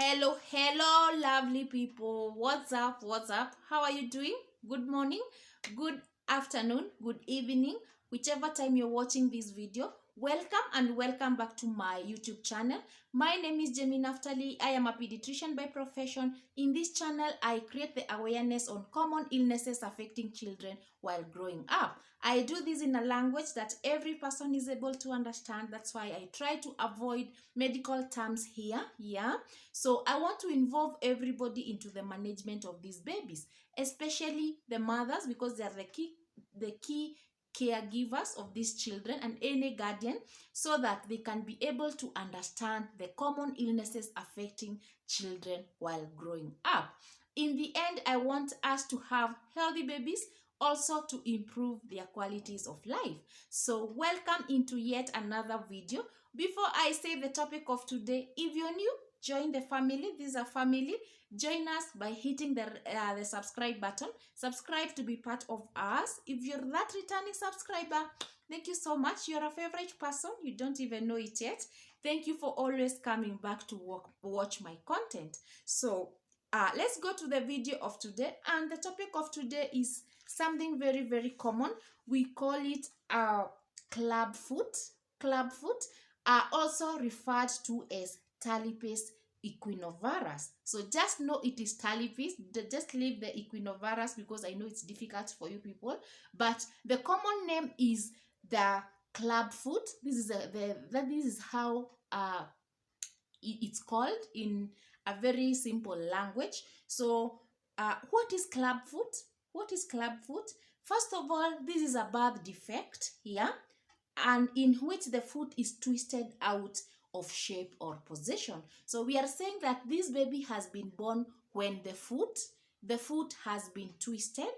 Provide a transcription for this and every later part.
Hello, lovely people. What's up? What's up? How are you doing? Good morning, good afternoon, good evening, whichever time you're watching this video. Welcome and welcome back to my YouTube channel. My name is Jamie Naftali. I am a pediatrician by profession. In this channel, I create the awareness on common illnesses affecting children while growing up. I do this in a language that every person is able to understand. That's why I try to avoid medical terms here. Yeah. So I want to involve everybody into the management of these babies, especially the mothers, because they are the key caregivers of these children, and any guardian, so that they can be able to understand the common illnesses affecting children while growing up. In the end, I want us to have healthy babies, also to improve their qualities of life. So welcome into yet another video. Before I say the topic of today, if you're new, join the family. This is a family. Join us by hitting the subscribe button. Subscribe to be part of us. If you're that returning subscriber, thank you so much. You're a favorite person. You don't even know it yet. Thank you for always coming back to watch my content. So let's go to the video of today. And the topic of today is something very, very common. We call it club foot. Club foot are also referred to as Talipes equinovarus. So just know it is Talipes. Just leave the equinovarus because I know it's difficult for you people. But the common name is the clubfoot. This is how it's called in a very simple language. So what is clubfoot? What is clubfoot? First of all, this is a birth defect here, and in which the foot is twisted out of shape or position. So we are saying that this baby has been born when the foot has been twisted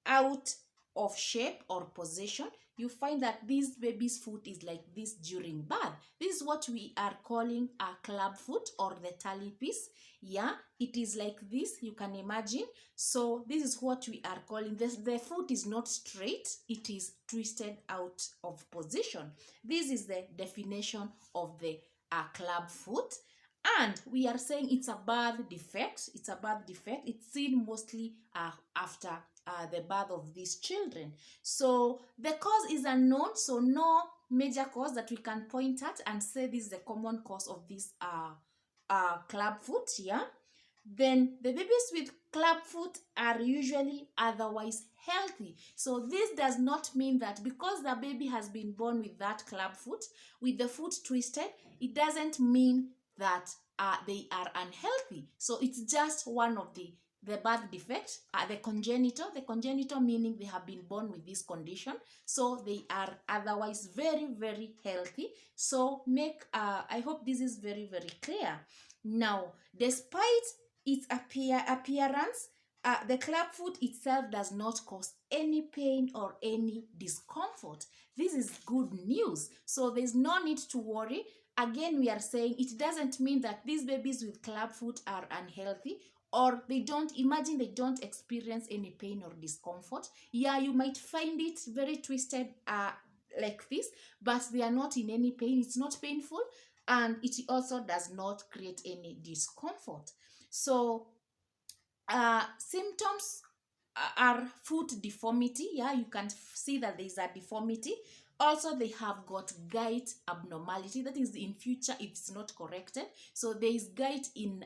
out of shape or position. You find that this baby's foot is like this during birth. This is what we are calling a club foot or the talipes. Yeah, it is like this, you can imagine. So this is what we are calling this. The foot is not straight, it is twisted out of position. This is the definition of the club foot. And we are saying it's a birth defect. It's a birth defect. It's seen mostly after the birth of these children. So the cause is unknown. So no major cause that we can point at and say this is the common cause of this club foot. Yeah. Then the babies with club foot are usually otherwise healthy. So this does not mean that because the baby has been born with that club foot, with the foot twisted, it doesn't mean that they are unhealthy. So it's just one of the birth defect, the congenital meaning they have been born with this condition, so they are otherwise very, very healthy. So I hope this is very, very clear. Now, despite its appearance, the clubfoot itself does not cause any pain or any discomfort. This is good news. So there's no need to worry. Again, we are saying it doesn't mean that these babies with clubfoot are unhealthy, or they don't experience any pain or discomfort. Yeah, you might find it very twisted like this, but they are not in any pain. It's not painful, and it also does not create any discomfort. So symptoms are foot deformity. Yeah, you can see that there is a deformity. Also, they have got gait abnormality. That is in future if it's not corrected. So there is gait in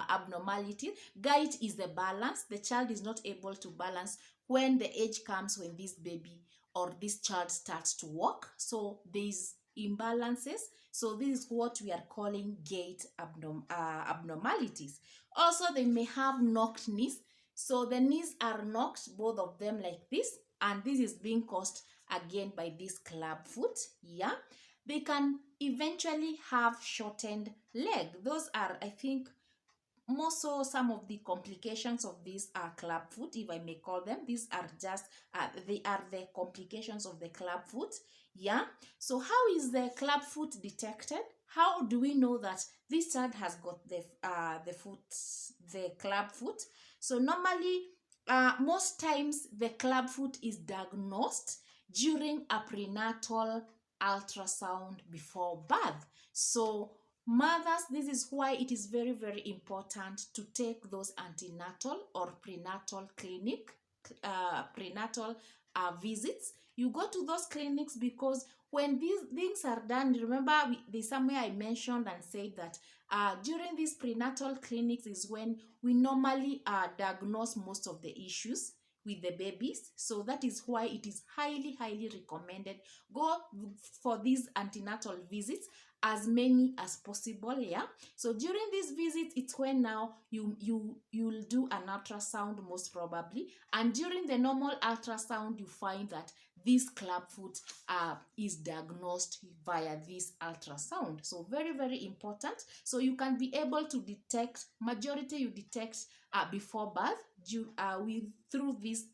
abnormality. Gait is the balance. The child is not able to balance when the age comes when this baby or this child starts to walk. So there is imbalances. So this is what we are calling gait abnormalities. Also, they may have knocked knees. So the knees are knocked, both of them like this, and this is being caused again by this club foot. Yeah, they can eventually have shortened leg. Those are, I think, more so some of the complications of this club foot, if I may call them. These are just they are the complications of the club foot. Yeah. So how is the club foot detected? How do we know that this child has got the club foot? So normally, most times the club foot is diagnosed during a prenatal ultrasound before birth. So Mothers, this is why it is very, very important to take those antenatal or prenatal prenatal visits. You go to those clinics because when these things are done, remember there's somewhere I mentioned and said that during these prenatal clinics is when we normally diagnose most of the issues with the babies. So that is why it is highly, highly recommended. Go for these antenatal visits, as many as possible. Yeah, so during this visit, it's when now you'll do an ultrasound most probably, and during the normal ultrasound you find that this clubfoot is diagnosed via this ultrasound. So very, very important. So you can be able to detect, majority you detect before birth through these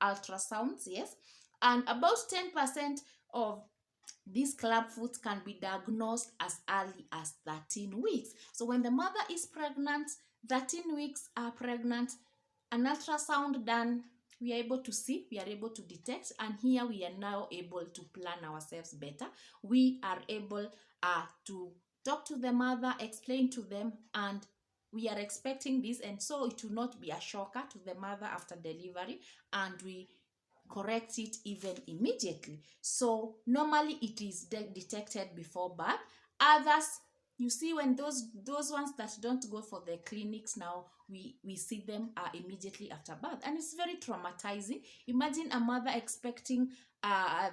ultrasounds. Yes, and about 10% of these clubfoot can be diagnosed as early as 13 weeks. So when the mother is pregnant, 13 weeks are pregnant, an ultrasound done, we are able to see, we are able to detect, and here we are now able to plan ourselves better. We are able to talk to the mother, explain to them, and we are expecting this, and so it will not be a shocker to the mother after delivery, and we correct it even immediately. So normally it is detected before birth. Others, you see, when those ones that don't go for the clinics now, we see them immediately after birth, and it's very traumatizing. Imagine a mother expecting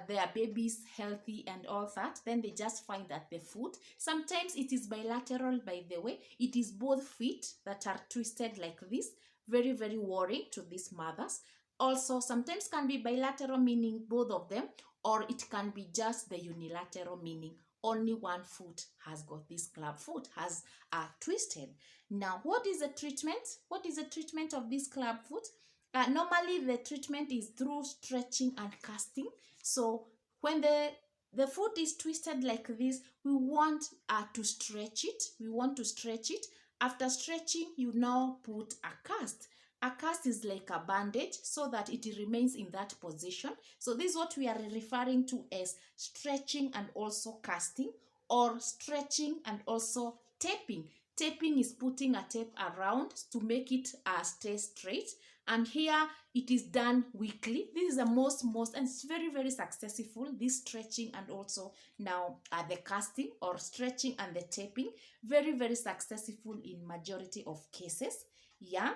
their babies healthy and all that, then they just find that the foot, sometimes it is bilateral, by the way, it is both feet that are twisted like this. Very, very worrying to these mothers. Also, sometimes can be bilateral, meaning both of them, or it can be just the unilateral, meaning only one foot has got this club foot, has twisted. Now, what is the treatment? What is the treatment of this club foot? Normally, the treatment is through stretching and casting. So, when the foot is twisted like this, we want to stretch it. We want to stretch it. After stretching, you now put a cast. A cast is like a bandage so that it remains in that position. So this is what we are referring to as stretching and also casting, or stretching and also taping. Taping is putting a tape around to make it stay straight. And here it is done weekly. This is the most, and it's very, very successful, this stretching and also now the casting or stretching and the taping. Very, very successful in majority of cases. Yeah.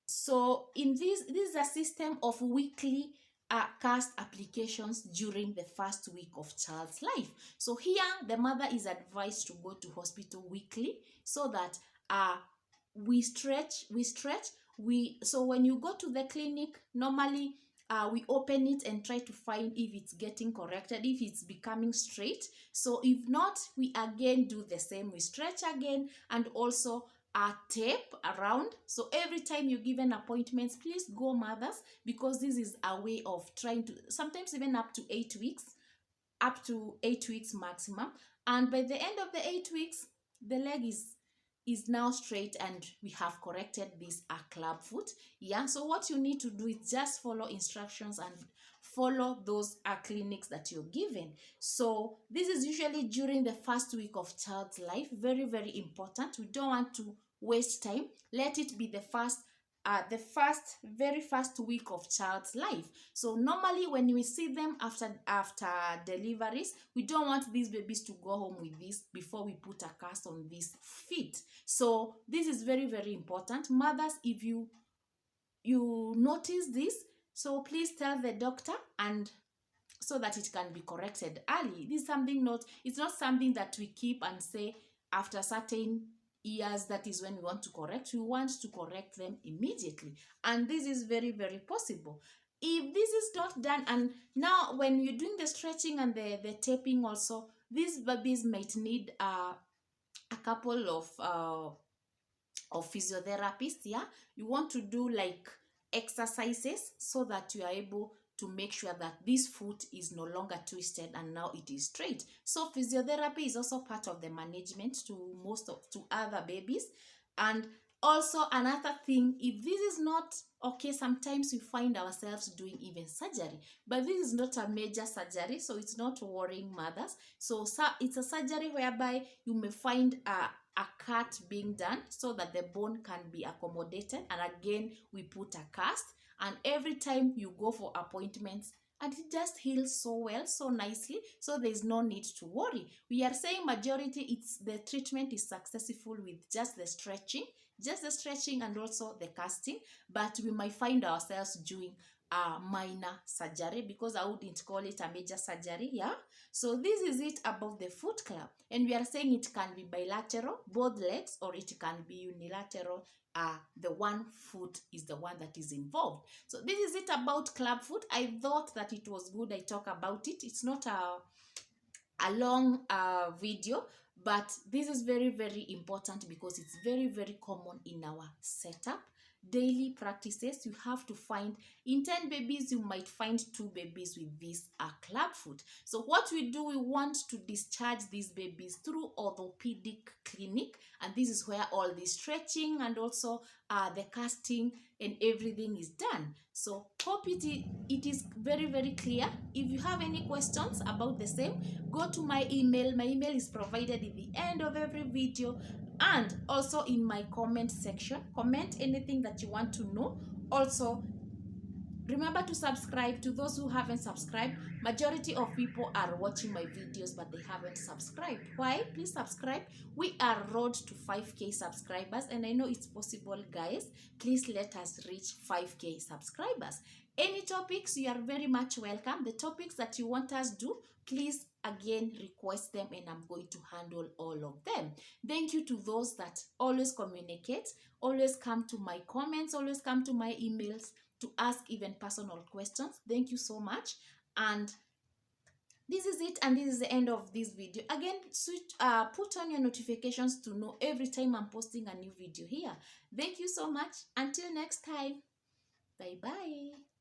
So in this is a system of weekly cast applications during the first week of child's life. So here the mother is advised to go to hospital weekly so that we stretch. So when you go to the clinic, normally we open it and try to find if it's getting corrected, if it's becoming straight. So if not, we again do the same. We stretch again and also tape around. So every time you give an appointment, please go, mothers, because this is a way of trying to, sometimes even up to 8 weeks, up to 8 weeks maximum. And by the end of the 8 weeks, the leg is now straight and we have corrected this club foot. Yeah, so what you need to do is just follow instructions and follow those clinics that you're given. So this is usually during the first week of child's life. Very, very important. We don't want to waste time. Let it be the very first week of child's life. So normally when we see them after deliveries, we don't want these babies to go home with this before we put a cast on these feet. So this is very, very important. Mothers, if you notice this, so please tell the doctor, and so that it can be corrected early. This is something it's not something that we keep and say after certain years, that is when we want to correct. We want to correct them immediately, and this is very, very possible. If this is not done, and now when you're doing the stretching and the taping also, these babies might need a couple of physiotherapists. Yeah, you want to do like exercises so that you are able to make sure that this foot is no longer twisted and now it is straight. So physiotherapy is also part of the management to other babies. And Also, another thing, if this is not okay, sometimes we find ourselves doing even surgery, but this is not a major surgery, so it's not worrying mothers. So it's a surgery whereby you may find a cut being done so that the bone can be accommodated, and again we put a cast, and every time you go for appointments, and it just heals so well, so nicely, so there's no need to worry. We are saying majority, it's the treatment is successful with just the stretching and also the casting, but we might find ourselves doing a minor surgery, because I wouldn't call it a major surgery. Yeah, so this is it about the foot club, and we are saying it can be bilateral, both legs, or it can be unilateral. The one foot is the one that is involved. So this is it about club foot. I thought that it was good I talk about it. It's not a long video, but this is very, very important because it's very, very common in our setup daily practices. You have to find, in 10 babies you might find 2 babies with this club foot. So what we do, we want to discharge these babies through orthopedic clinic, and this is where all the stretching and also the casting and everything is done. So hope it is very, very clear. If you have any questions about the same, go to my email. My email is provided in the end of every video, and also in my comment section. Comment anything that you want to know. Also, remember to subscribe. To those who haven't subscribed, majority of people are watching my videos but they haven't subscribed. Why? Please subscribe. We are road to 5k subscribers, and I know it's possible, guys. Please let us reach 5k subscribers. Any topics, you are very much welcome. The topics that you want us to do, please again request them, and I'm going to handle all of them. Thank you to those that always communicate, always come to my comments, always come to my emails to ask even personal questions. Thank you so much. And this is it, and this is the end of this video. Again, put on your notifications to know every time I'm posting a new video here. Thank you so much. Until next time, bye bye.